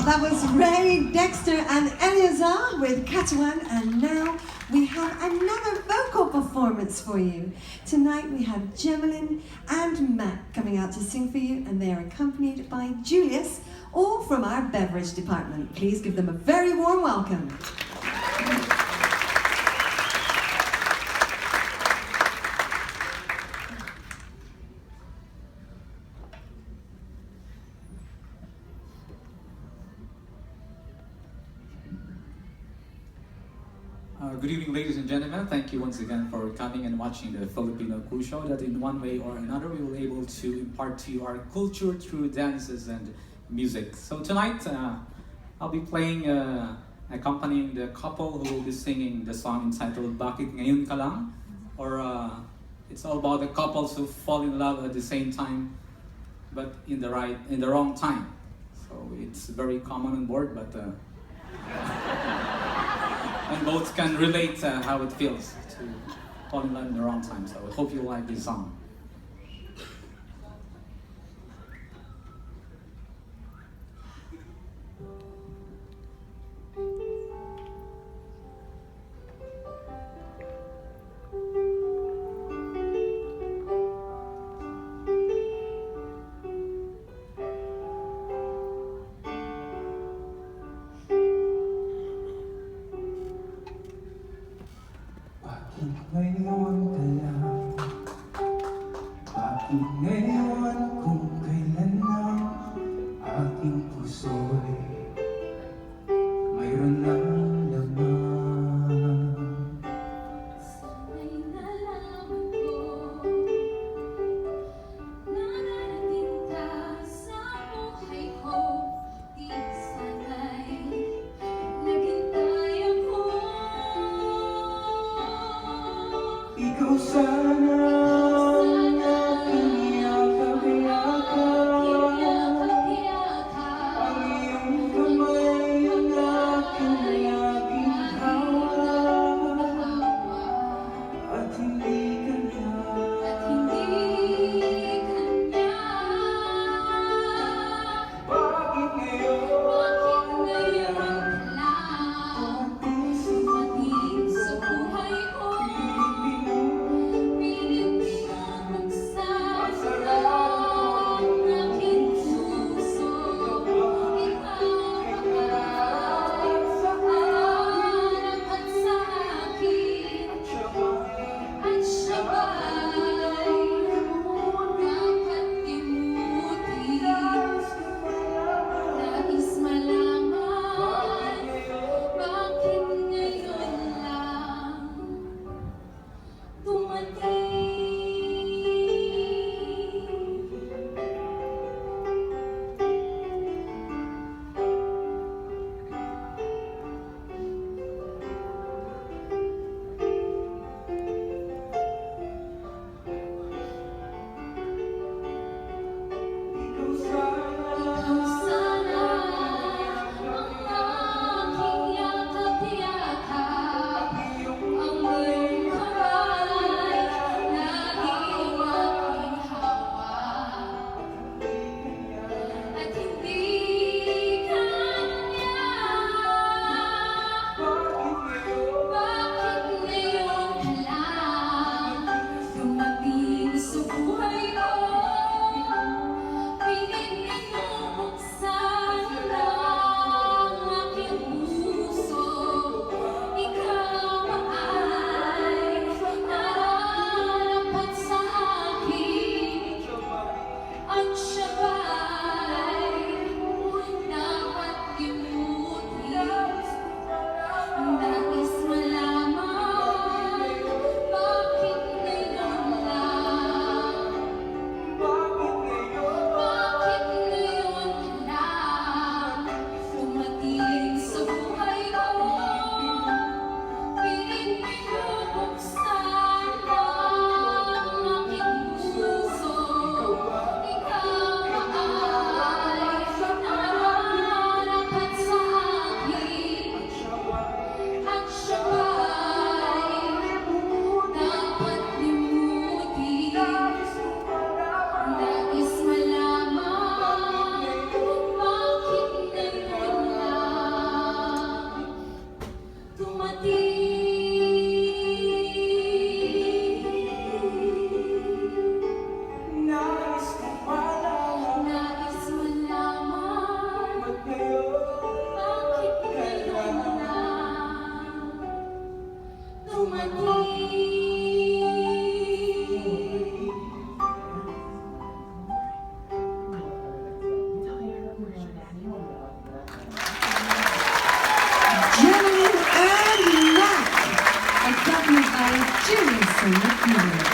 That was Ray, Dexter and Eleazar with Katawan, and now we have another vocal performance for you. Tonight we have Gemelin and Matt coming out to sing for you, and they are accompanied by Julius, all from our beverage department. Please give them a very warm welcome. Good evening, ladies and gentlemen. Thank you once again for coming and watching the Filipino Cool Show, that in one way or another we will able to impart to you our culture through dances and music. So tonight I'll be playing, accompanying the couple who will be singing the song entitled Bakit Ngayon Ka Lang? Or it's all about the couples who fall in love at the same time, but in the wrong time. So it's very common on board, but and both can relate how it feels to fall in love in the wrong time. So I hope you like this song. Ngayon ka lang, bakit ngayon kung kailan lang aking puso'y mayroon ng laman. Sana'y nalaman ko na narating ka sa buhay ko. Di sana'y naghintay ako. Philippines.